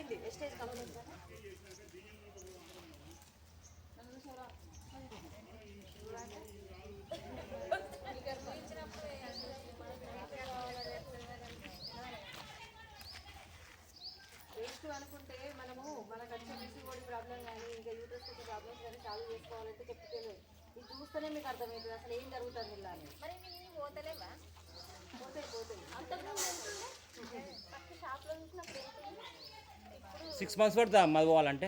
అయిపోయింది wastage complete. Waste అనుకుంటే మనము మనకు వచ్చే పీసీఓడి ప్రాబ్లం కానీ ఇంకా యూట్రస్ వచ్చే ప్రాబ్లమ్స్ కానీ సాల్వ్ చేసుకోవాలంటే చెప్తేనే ఇది చూస్తేనే మీకు అర్థమవుతుంది అసలు ఏం జరుగుతుంది ఇలా అని. మరి పోతలేవా? పోతాయి పోతాయి. షాప్లో చూసినప్పుడు 6 months పడుతుందా అది పోవాలంటే?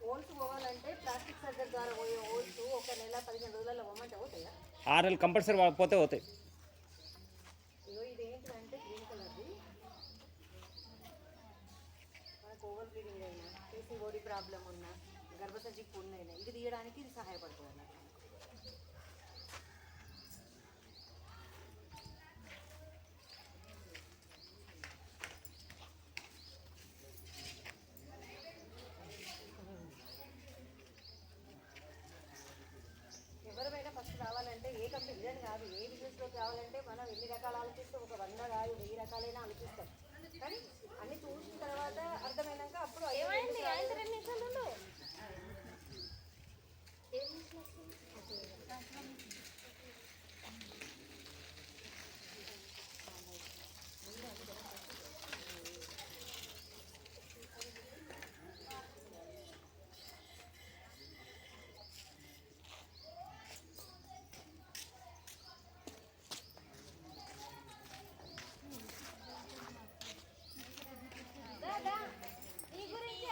హోల్స్ పోవాలంటే ప్లాస్టిక్ సర్జరీ ద్వారా పోయే హోల్స్ ఒక నెల 15 రోజులలో పోమంటే అవుతాయా? 6 నెలలు కంపల్సరీ పోతే అవుతాయి. ఇగో ఇది ఏంటంటే గ్రీన్ కలర్ది మనకు ఓవర్ బ్లీడింగ్ అయినా పీసీఓడి ప్రాబ్లం ఉన్నా గర్భసంచి పుండైనా ఇది తీయడానికి ఇది సహాయపడుతుంది అన్నమాట. ఎవరైనా ఫస్ట్ రావాలంటే ఏ కంపెనీ ఇదని కాదు ఏ బిజినెస్లోకి రావాలంటే మనం ఎన్ని రకాలు ఆలోచిస్తాం, ఒక 100 కాదు 1000 రకాలైనా ఆలోచిస్తాం. కానీ అన్ని చూసిన తర్వాత అర్థమైనాక అప్పుడు ఏమైంది? 5 నిమిషాలు నీ గురించి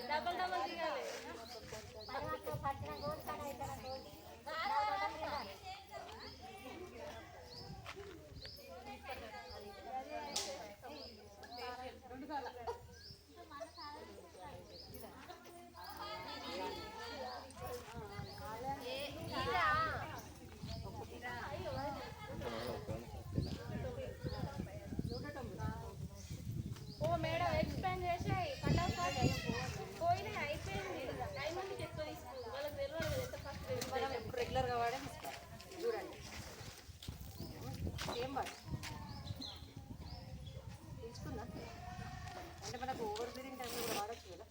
డబల్ డబల్ దిగాలి. ఓ మేడం ఎక్స్ప్లెయిన్ చేసాయి కట్ పోయినాయి అయిపోయింది. టైం అంతా ఎక్కువ తీసుకుంది వాళ్ళకి తెలియదు ఎంత ఫస్ట్ మనం ఎప్పుడు రెగ్యులర్గా వాడే తీసుకోవాలి. చూడండి ఏం వాడు తెలుసుకుందా అంటే మనకు ఓవర్ బ్రీదింగ్ టైంలో కూడా వాడచ్చు కదా.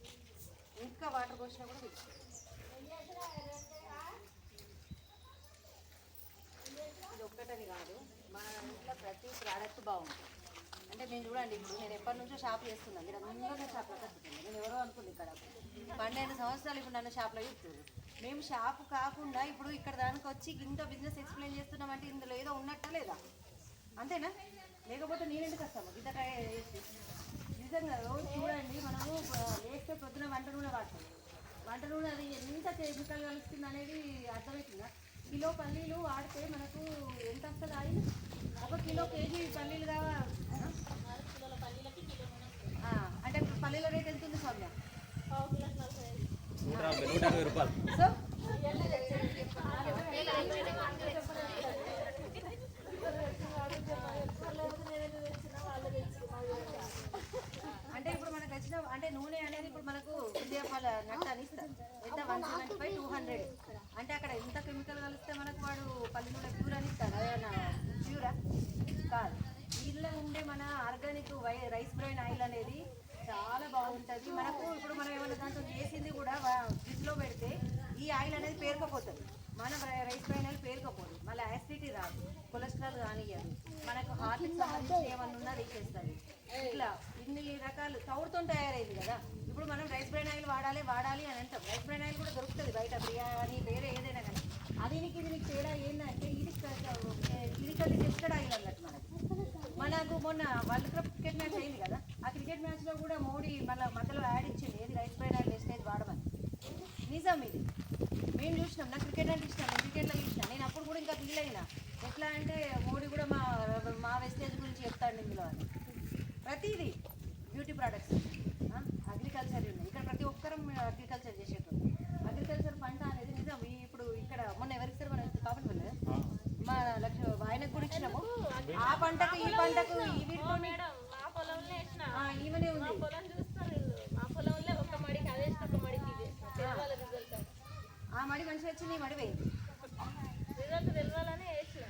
ఇంకా వాటర్ పోసినా కూడా తెలుసు. ఇది ఒక్కటని కాదు మన ఇంట్లో ప్రతి ప్రోడక్ట్ బాగుంటుంది. అంటే నేను చూడండి ఇప్పుడు నేను ఎప్పటి నుంచో షాప్ చేస్తున్నాను. మీరు అందరూ షాప్లో కట్టుకుంది నేను ఎవరో అనుకుంది ఇక్కడ 12 సంవత్సరాలు ఇప్పుడు నన్ను షాప్లో చెప్తున్నారు. మేము షాపు కాకుండా ఇప్పుడు ఇక్కడ దానికి వచ్చి ఇంత బిజినెస్ ఎక్స్ప్లెయిన్ చేస్తున్నామంటే ఇందులో ఏదో ఉన్నట్టా లేదా? అంతేనా? లేకపోతే నేను ఎందుకు వస్తాము ఇంత ట్రై చేసి నిజంగా రోజు చూడండి మనము లేస్తే పొద్దున వంట నూనె వాడతాం. వంట నూనె అది ఎంత కెమికల్ కలుస్తుంది అనేది అర్థమవుతుందా? కిలో పల్లీలు వాడితే మనకు ఎంత వస్తుంది ఆయిల్? 1 కిలో కేజీ పల్లీలు కావాలి అంటే పల్లీల రేట్ ఎంత ఉంది సౌమ్య? 150 రూపాయలు. సో అంటే ఇప్పుడు మనకు వచ్చిన అంటే నూనె అనేది ఇప్పుడు మనకు ఉద్యోగాల నట్టు అని ఇస్తారు. ఎంత 175, 200 అంటే అక్కడ ఎంత కెమికల్ కలిస్తే మనకు వాడు పల్లి నూనె ప్యూర్ అని ఇస్తాడు. అదేనా ప్యూరా? కాదు. వీళ్ళలో ఉండే మన ఆర్గానిక్ రైస్ బ్రెయిన్ ఆయిల్ అనేది చాలా బాగుంటుంది. మనకు ఇప్పుడు మనం ఏమైనా దాంతో చేసింది కూడా ఫ్రిడ్జ్లో పెడితే ఈ ఆయిల్ అనేది పేరుకపోతుంది. మన రైస్ బ్రెయిన్ ఆయిల్ పేరుకపోదు, మళ్ళీ యాసిడిటీ రాదు, కొలెస్ట్రాల్ కానియ్యదు, మనకు హార్ట్కి సంబంధించి ఏమన్నా ఉన్నా తీసేస్తుంది. ఇట్లా ఇన్ని రకాలు తౌడుతో తయారైంది కదా. ఇప్పుడు మనం రైస్ బ్రెయిన్ ఆయిల్ వాడాలి అని అంటాం. రైస్ బ్రెయిన్ ఆయిల్ కూడా దొరుకుతుంది బయట బిర్యానీ వేరే ఏదైనా కానీ. అది ఇది తేడా ఏంటంటే ఇది టెస్టెడ్ ఆయిల్ అన్నట్టు మనకు మొన్న వరల్డ్ కప్ క్రికెట్ మ్యాచ్ అయింది కదా. ఆ క్రికెట్ మ్యాచ్లో కూడా మోడీ మధ్యలో యాడ్ ఇచ్చింది ఏది రైస్ బ్రెయిన్ ఆయిల్ వేస్టేజ్ వాడమని. నిజం ఇది మేము చూసినాం. నాకు క్రికెట్ అంటే ఇష్టం, నేను క్రికెట్లో చూసినా. నేను అప్పుడు కూడా ఇంకా ఫీల్ అయినా ఎట్లా అంటే మోడీ కూడా మా వెస్టేజ్ గురించి చెప్తాడు ఇందులో అని. ప్రొడక్ట్స్, అగ్రికల్చర్ ఉన్నాయి. ఇక్కడ ప్రతి ఒక్కరం అగ్రికల్చర్ చేసేటోళ్ళు. అగ్రికల్చర్ పంట అనేది నిజం. ఇప్పుడు ఇక్కడ మొన్న ఎవరిస్తారు మనం కాబట్టి వెళ్ళలేదు మా ఆయనకు కూడా ఇచ్చినాము. ఆ పంటకు ఈ పంటకు మేడం మా పొలంలో వేసిన ఈమెనే ఉంది. మా పొలం చూస్తారు, మా పొలంలో ఒక మడికి అదే ఒక మడికి ఇది తెలవాలి రిజల్ట్. ఆ మడి మంచిగా వచ్చింది, ఈ మడి వేయండి. రిజల్ట్ తెలవాలని వేసిన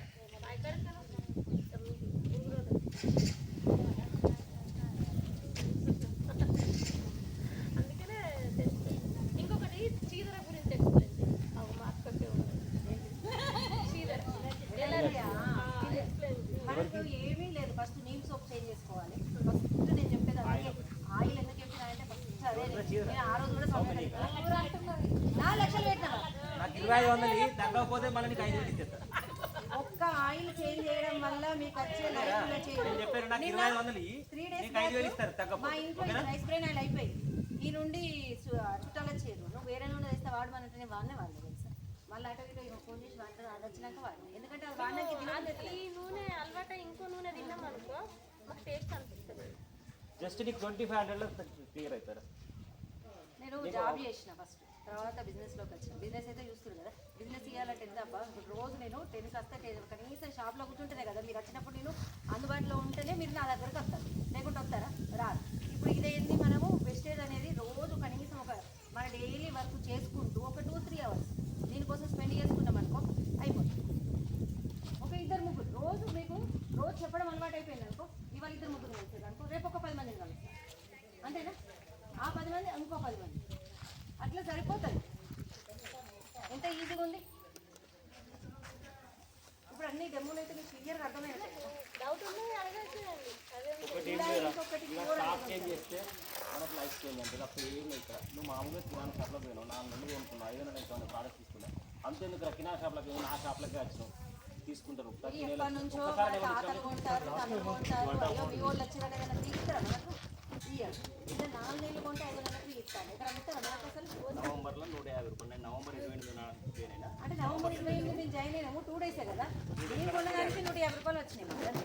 అందుకనే ఇంకొకటి చీదర గురించి ఎక్స్ప్లెయిన్ చేయాలి. మా అక్కకే చీదర మనకు ఏమీ లేదు. ఫస్ట్ నీమ్ సోప్ చేంజ్ చేసుకోవాలి. ఫస్ట్ నేను చెప్పేది అలాగే. ఆయిల్ ఎందుకు చెప్పినా అంటే ఫస్ట్ అదే నేను ఆ రోజు కూడా 4 లక్షలు పెట్టినా. నాకు 2500 తగ్గకపోతే మళ్ళీ నీకు 5,000 ఇచ్చేస్తా. ఒక్క ఆయిల్ చేంజ్ చేయడం వల్ల మీకు వచ్చే నేను చెప్పాను నాకు 2500 3 days నీకు 5,000 ఇస్తారు మా తగ్గకపోతే. ఇంట్లో రైస్ బ్రెయిన్ ఆయిల్ అయిపోయింది. ఈ నుండి చుట్టాలు వచ్చేది. నువ్వు వేరే నుండి తెస్తే వాడమనంటే నేను వాడినే వాళ్ళు తెలుసా. మళ్ళీ అటు ఇటు ఫోన్ చేసి వాడితే అది వచ్చినాక వాడిని. ఎందుకంటే అది వాడినాక ఈ నూనె అలవాటు ఇంకో నూనె తిన్నాం అనుకో మాకు టేస్ట్ అనిపిస్తుంది. జస్ట్ నీకు 2500లో క్లియర్ అవుతారు. నేను జాబ్ చేసిన ఫస్ట్, తర్వాత బిజినెస్లోకి వచ్చిన. బిజినెస్ అయితే చూస్తున్నారు కదా, బిజినెస్ ఇవ్వాలంటే ఎంత అబ్బా. రోజు నేను 10కి వస్తే కనీసం షాప్లో కూర్చుంటేనే కదా మీరు వచ్చినప్పుడు నేను అందుబాటులో ఉంటేనే మీరు నా దగ్గరకు వస్తారు, లేకుంటే వస్తారా రాదు. ఇప్పుడు ఇదేంటి, మనము వెస్టేజ్ అనేది రోజు కనీసం మన డైలీ వర్క్ చేసుకుంటూ ఒక 2-3 hours దీనికోసం స్పెండ్ చేసుకున్నాం అనుకో అయిపోతుంది. ఒక 2-3 రోజు మీకు రోజు చెప్పడం అలవాటు అయిపోయింది అనుకో, ఇవాళ 2-3 కలిసారు అనుకో, రేపు ఒక 10 మందిని కలుస్తారు. అంతేనా? ఆ 10 మంది ఇంకో 10 మంది అట్లా సరిపోతుంది. ఎంత ఈజీగా ఉంది. ఇప్పుడు అన్ని డెమోలు అయితే మీకు క్లియర్గా అర్థమైంది. డౌట్ ఉన్నాయి అడగండి. ఇంకొకటి స్టాప్ చేంజ్ చేస్తే మనకు లైఫ్ చేంజ్ అంటే అప్పుడు ఏం లేదు. ఇక్కడ నువ్వు మామూలుగా కిరాణా షాప్లో పోయినావు, 4 నెలలు కొనుక్కున్నావు, 500 అయితే ప్రోడక్ట్ తీసుకున్నావు. అంతేందుకు కిరాణా షాప్లోకి పోయి నా షాప్లోకి వచ్చినావు తీసుకుంటారు. ప్రతి నెల ఎప్పటి నుంచో తాతలు కొంటారు, తమ్ముడు కొంటారు, అయ్యో మీ వాళ్ళు వచ్చినాక ఏదైనా తీస్తారా మనకు ఇయ్యాలి. ఇట్లా 4 నెలలు కొంటే 5 నెలలకు ఇస్తాను. ఇక్కడ అమ్ముతారా మనకు అసలు? నవంబర్లో 150 రూపాయలు. నేను నవంబర్ 28 అంటే నవంబర్ 28 మేము జాయిన్ అయినాము, 2 days కదా. నేను కొనడానికి 150 రూపాయలు వచ్చినాయి మాకు.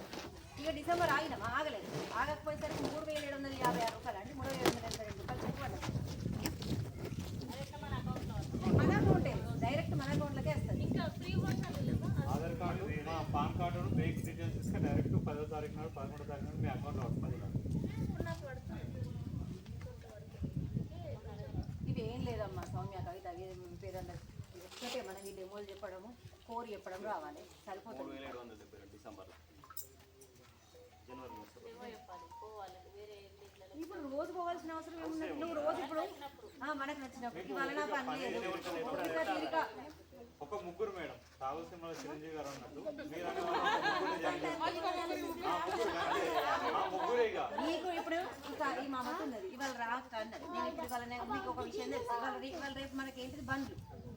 ఇక డిసెంబర్ ఆగినాము, ఆగలేదు. ఆగకపోయేసరికి 3,756 రూపాయలు అంటే 3,782 రూపాయలు చెక్ పడ్డది. మన అకౌంటే డైరెక్ట్ మన అకౌంట్లోకే వస్తుంది. ఇంకా ఫ్రీ ఆధార్ కార్డు, మా పాన్ కార్డు, బ్యాంక్ డీటెయిల్స్ ఇస్తే డైరెక్ట్ 10వ తారీఖు నాడు 11వ తారీఖు నాడు మీ అకౌంట్లో వస్తుంది. ఇవి ఏం లేదమ్మా సౌమ్య కవిత, అవి పేరందరూ ఒక్కటే మనం ఈ డెమోలు చెప్పడము, కోర్ చెప్పడం రావాలి, సరిపోతుంది. 3,700 చెప్పారు డిసెంబర్లో. జనవరిలో ఇప్పుడు రోజు పోవాల్సిన అవసరం ఏమున్నది? నువ్వు రోజు ఇప్పుడు మనకు నచ్చినప్పుడు ఇవాళ నా పని లేదు తీరిక. ఒక 3 మేడం రావులసీమలో చిరంజీవి గారు అన్నట్టు మీరు నీకు ఇప్పుడు ఇక ఈ మా అమ్మకు ఉన్నది ఇవాళ రాక అన్నది. నేను ఇప్పుడు ఇవాళ మీకు ఒక విషయం తెలుసు. ఇవాళ రేపు మనకి ఏంటిది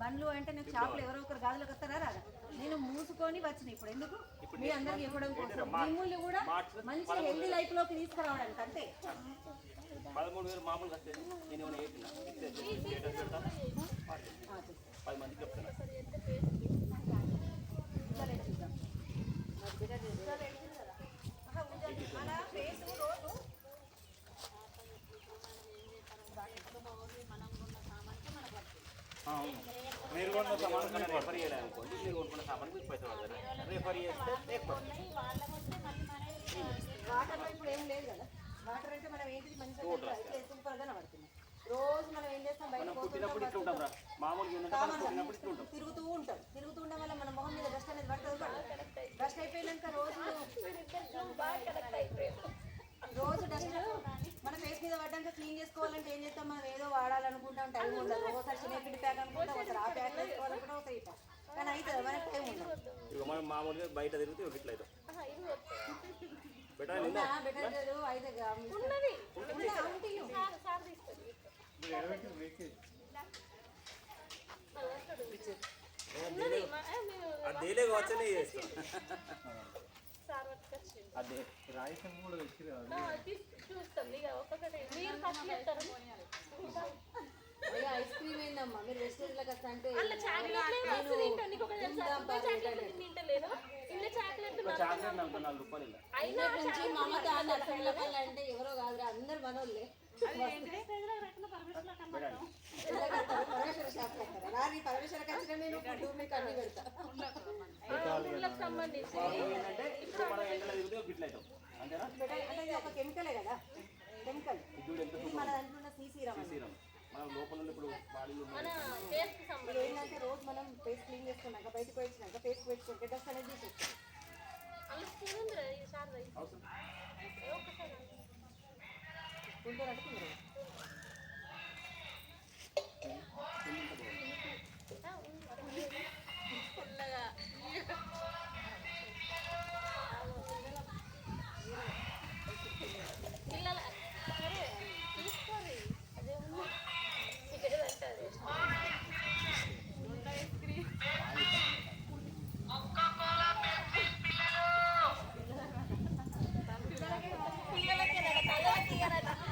బండ్లు అంటే నాకు షాప్లో ఎవరో ఒకరు గాజులకు వస్తారా రాదా? నేను మూసుకొని వచ్చిన ఇప్పుడు ఎందుకు మీ అందరికి ఇవ్వడం కోసం, మిమ్మల్ని కూడా మంచి హెల్దీ లైఫ్ లోకి తీసుకురావడానికి. అంతే 13,000 మామూలుగా వస్తుంది. నేను ఏమైనా చెప్పిన 10 మందికి చెప్తాను. మన ఫేస్ రోజు మీరు కొన్న సామాన్ రెఫర్ చేయాలనుకోండి, మీరు కొనుక్కున్న సామాన్ మీకు పైసలు పడతారు. రెఫర్ చేస్తే ఎక్కువ. వాటర్లో ఇప్పుడు ఏం లేదు కదా. వాటర్ అయితే మనం ఏంటిది మంచిగా సూపర్గా పడుతుంది. రోజు మనం ఏం చేస్తాం, బయట పుట్టినప్పుడు ఇట్లా ఉంటాం రా మామూలుగా ఏంటంటే పుట్టినప్పుడు ఇట్లా ఉంటాం. తిరుగుతూ ఉండడం వల్ల మన మొహం మీద డస్ట్ అనేది పడుతుంది. డస్ట్ అయిపోయినాక రోజు డస్ట్ మన ఫేస్ మీద పడ్డాక క్లీన్ చేసుకోవాలంటే ఏం చేస్తాం, మనం ఏదో వాడాలనుకుంటాం, టైం ఉండదు. ఒకసారి చిన్నపిల్లి ప్యాక్ అనుకుంటాం, ఒకసారి ఆ ప్యాక్ వేసుకోవాలనుకుంటాం, ఒకసారి ఈ ప్యాక్. కానీ అవుతుంది మనకి టైం ఉండదు. ఇక మనం మామూలుగా బయట తిరిగితే ఇట్లా అవుతాం. బెటర్ అయితే అదేలే వచ్చనే చేస్తాం. అదే రాయసం కూడా వచ్చి చూస్తాం. ఇక ఒక్కొక్కటి మీరు ఫస్ట్ చెప్తారు. ఐస్ క్రీమ్ ఏందమ్మా మీరు వెస్టేజ్ లకు వస్తా అంటే తింటలేదు ఇల్లు చాక్లెట్ చాక్లెట్ నలభై 4 రూపాయలు ఇలా అయినా నుంచి మమత నరసింహపల్లి అంటే ఎవరో కాదురా అందరు మనోళ్ళే పరమేశ్వర షాప్ కట్టారా రాని పరమేశ్వర కచ్చిన నేను ఫుడ్ మీకు అన్ని పెడతా ఊళ్ళకి సంబంధించి ఏంటంటే ఇప్పుడు మనం ఎండలో తిరిగితే గిట్ల అవుతాం అంతేనా అంటే ఇది ఒక కెమికలే కదా కెమికల్ ఇప్పుడు ఎంత మన దాంట్లో ఉన్న సీసీరం సీరం మనం లోపల నుండి ఇప్పుడు బాడీలో మన ఫేస్ కి సంబంధించి ఏంటంటే రోజు మనం ఫేస్ క్లీన్ చేసుకున్నాక బయటకు వచ్చినాక ఫేస్ పెట్టుకుంటే డస్ట్ అనేది తీసేస్తాం అలా స్కూల్ ఉంది ఈ సార్ అవసరం ఒక్కసారి గుంటూరు అడుగుతున్నారు పుల్లగా పిల్లల సరే తీసుకోరి అదే ఉంది ఇక్కడ పెట్టారు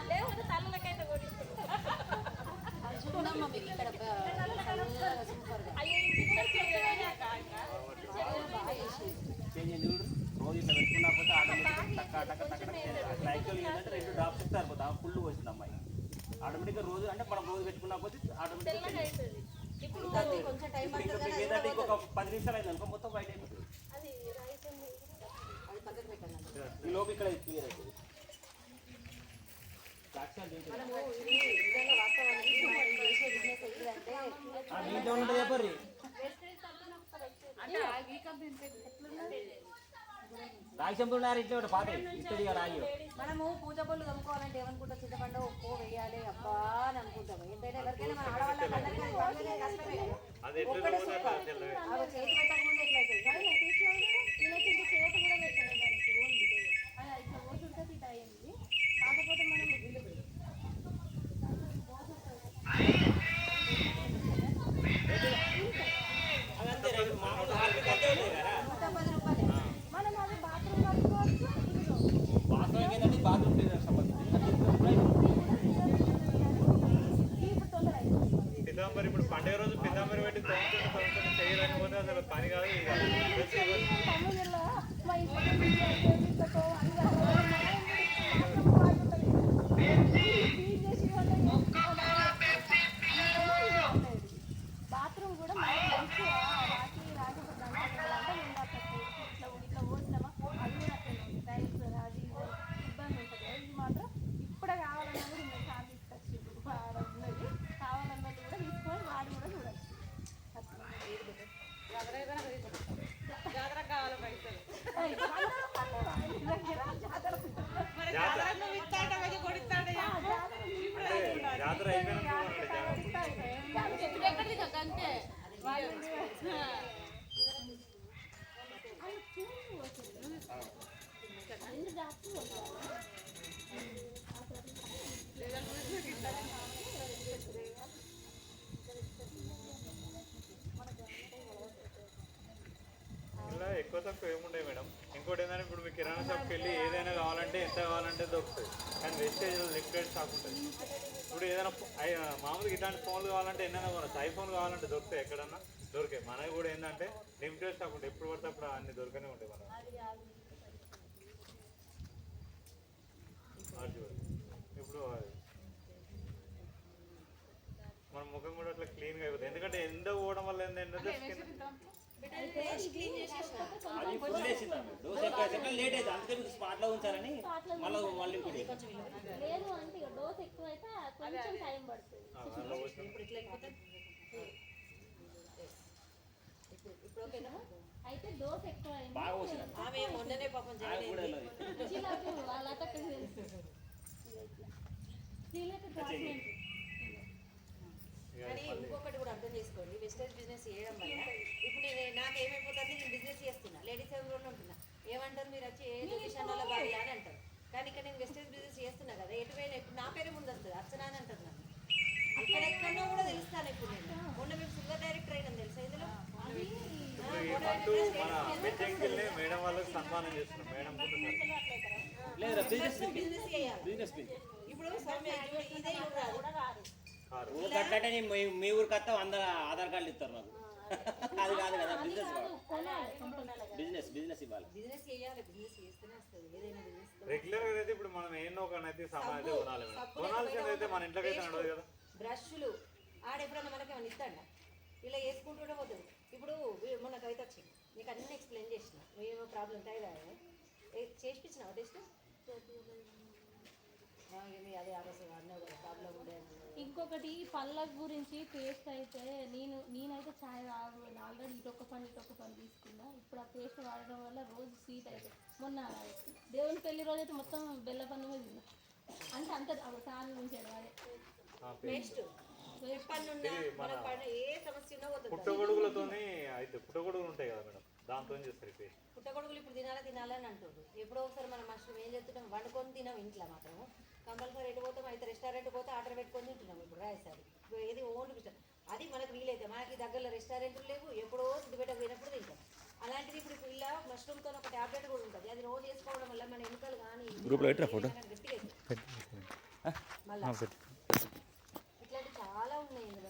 లేకపోతే తల్లలకైతే కొట్టిస్తారు చూడమ్మా మీకు ఇక్కడ సూపర్గా అయ్యో పిల్లలు బాగా చేసి చేంజ్ అయింది చూడు రోజు ఇట్లా పెట్టుకున్నప్పుడు ఆటోమేటిక్గా టక్క అట్లా యాక్చువల్గా ఏంటంటే 2 డ్రాప్స్ ఇస్తే సరిపోతుంది ఫుల్ వచ్చింది అమ్మాయి ఆటోమేటిక్గా రోజు అంటే మనం రోజు పెట్టుకున్నప్పుడు ఆటోమేటిక్గా తెల్లగా అవుతుంది ఇప్పుడు కొంచెం టైం ఇప్పుడు పడుతుంది ఇంకా ఏంటంటే ఇంకొక 10 నిమిషాలు అయింది అనుకో మొత్తం బయట అయిపోతుంది అది రైస్ ఉంది అది పక్కన పెట్టాను ఈ లోపు ఇక్కడ క్లియర్ అవుతుంది సాక్ష్యాలు ఏంటి? మనము ఇది నిజంగా వాస్తవానికి మనం చేసే బిజినెస్ ఏంటంటే దీంట్లో ఉంటుంది చెప్పండి రాగి చెంపులు ఇట్లా ఒకటి పాత ఇస్తుంది రాగి మనము పూజ పళ్ళు కమ్ముకోవాలంటే ఏమనుకుంటాం చింతపండు ఉప్పు వేయాలి అబ్బా అని అనుకుంటాం ఎంతైనా ఎవరికైనా మన ఆడవాళ్ళకి అందరికీ కష్టమే కదా. అది ఎట్లా ఒక్కటే సూపర్. అవి చేతి పెట్టకముందు ఎట్లా అవుతుంది కాకపోతే మనం అదంతే మామూలు హార్పిక్ అంతే ఉంటుంది కదా 110 రూపాయలు మనం అది బాత్రూమ్ కట్టుకోవచ్చు బాత్రూమ్ ఏంటంటే బాత్రూమ్ క్లీనర్ సంబంధించి పితాంబరి ఇప్పుడు పండుగ రోజు పితాంబరి పెట్టి తోముతుంటే చేయలేని పోతే అసలు పని కాదు ఇది కాదు. తమిళలో మా బాత్రూమ్ కూడా మనకి మంచిగా రాజు ఇట్లా పోసినామా అది కూడా అట్లనే ఉంది టైల్స్ అది ఇబ్బంది ఉంటుంది ఇది మాత్రం ఇప్పుడే కావాలన్నా కూడా ఇంకా చాలా తీసుకొచ్చి ఉన్నది కావాలన్నట్టు కూడా తీసుకొని వాడి కూడా చూడచ్చు జాతర అయిపోయినా అంతే ఇలా ఎక్కువ తక్కువ ఏముంటాయి మేడం. ఇంకోటి ఏంటంటే ఇప్పుడు మీ కిరాణా షాప్కి వెళ్ళి ఏదైనా కావాలంటే ఎంత కావాలంటే దొరుకుతుంది. కానీ వెస్టేజ్ లిమిటెడ్ స్టాక్ ఉంటుంది. ఇప్పుడు ఏదైనా మామూలుగా ఇట్లాంటి ఫోన్లు కావాలంటే ఎన్నైనా కొనచ్చు. ఐఫోన్ కావాలంటే దొరుకుతాయి ఎక్కడన్నా దొరికాయి. మనకి కూడా ఏంటంటే లిమిటెడ్ స్టాక్ ఉంటుంది. ఎప్పుడు పడితే అప్పుడు అన్ని దొరకనే ఉంటాయి మనం. ఇప్పుడు మన ముఖం కూడా అట్లా క్లీన్గా అయిపోతుంది. ఎందుకంటే ఎండ పోవడం వల్ల ఏంటంటే అది ఫుల్ వేసింది డోస్ ఎక్కువ వేసాక లేట్ అవుతుంది అందుకే మీకు స్పాట్లో ఉంచాలని మళ్ళీ ఇంకోటి లేదు అంటే డోస్ ఎక్కువ అయితే కొంచెం టైం పడుతుంది ఇప్పుడు ఓకేనా అయితే డోస్ ఎక్కువ బాగా వచ్చింది ఆమె మొన్ననే పాపం నాకు కూడా తెలియదు. కానీ ఇంకొకటి కూడా అర్థం చేసుకోండి వెస్టేజ్ బిజినెస్ చేయడం వల్ల ఇప్పుడు నాకు ఏమైపోతుంది నేను బిజినెస్ చేస్తున్నా లేడీస్ ఎవరు ఉంటున్నా ఏమంటారు మీరు వచ్చి ఏ లొకేషన్ వల్ల భార్య అని అంటారు కానీ ఇక్కడ నేను వెస్టేజ్ బిజినెస్ చేస్తున్నా కదా ఎటువైనా ఇప్పుడు నా పేరు ముందు వస్తుంది అర్చన అని అంటారు నన్ను ఎక్కడెక్కడో కూడా తెలుస్తాను ఇప్పుడు నేను మొన్న మేము సిల్వర్ డైరెక్టర్ అయినా తెలుసా ఇందులో మన బెడ్డింగ్కి మేడం వాళ్ళకి సన్మానం చేస్తున్నాం. మేడం లేదు బిజినెస్ బిజినెస్ చేయాలి బిజినెస్ ఇప్పుడు సౌమ్య ఇదే రాదు ఊరికి అట్లంటే మీ ఊరికి వస్తా 100 ఆధార్ కార్డులు ఇస్తారు నాకు అది కాదు కదా అది బిజినెస్ కాదు కొనాలి కంపల్సరీ. బిజినెస్ ఇవ్వాలి. బిజినెస్ చేయాలి, బిజినెస్ చేస్తేనే వస్తుంది ఏదైనా బిజినెస్. రెగ్యులర్ గా అయితే ఇప్పుడు మనం ఎన్నో ఒకనైతే సామాన్ అయితే కొనాలి మేడం. కొనాల్సింది అయితే మన ఇంట్లోకి అయితే నడవదు కదా. బ్రష్లు ఆడెప్పుడన్నా మనకి ఏమైనా ఇస్తాడా? ఇలా వేసుకుంటూ పోతుంది. ఇప్పుడు మొన్న కవిత వచ్చింది, నీకు అన్నీ ఎక్స్ప్లెయిన్ చేసిన, నువ్వేమో ప్రాబ్లం ఉంటాయి చేసిపించినావు టెస్ట్ అదే అవసరం అన్నావు కదా ప్రాబ్లం ఉండే. ఇంకొకటి పళ్ళ గురించి పేస్ట్ అయితే నేనైతే ఛాయ్ తాగు ఆల్రెడీ ఇటొక పని తీసుకున్నా. ఇప్పుడు ఆ పేస్ట్ వాడడం వల్ల రోజు స్వీట్ అయితే మొన్న దేవుని పెళ్లి రోజు అయితే మొత్తం బెల్ల పన్ను మీద తిన్నా. అంటే అంత సార్ నుంచి అదే పేస్ట్ ఏ సమస్య ఉన్నా పోతుంది. పుట్టగొడుగులతోనే అయితే పుట్టగొడుగులు ఉంటాయి కదా మేడం, దాంతో చేస్తారు పేస్ట్. పుట్టగొడుగులు ఇప్పుడు తినాలని అంటుండ్రు. ఎప్పుడో ఒకసారి మనం మనుషులు ఏం చేస్తున్నాం, వండుకొని తినాం ఇంట్లో మాత్రం. కంపల్సరీ ఎటు పోతాం అయితే రెస్టారెంట్ పోతే ఆర్డర్ పెట్టుకొని తింటున్నాం. ఇప్పుడు రాయసారి ఏది ఓన్ అది మనకు వీలైతే, మనకి దగ్గరలో రెస్టారెంట్లు లేవు, ఎప్పుడో సిద్ధిపేట పోయినప్పుడు తింటాం. అలాంటిది ఇప్పుడు ఇలా మష్రూమ్తో ఒక ట్యాబ్లెట్ కూడా ఉంటుంది, అది రోజు వేసుకోవడం వల్ల మన ఎముకలు కానీ గ్రూప్లో పెట్టరా ఫోటో గట్టిగా మళ్ళీ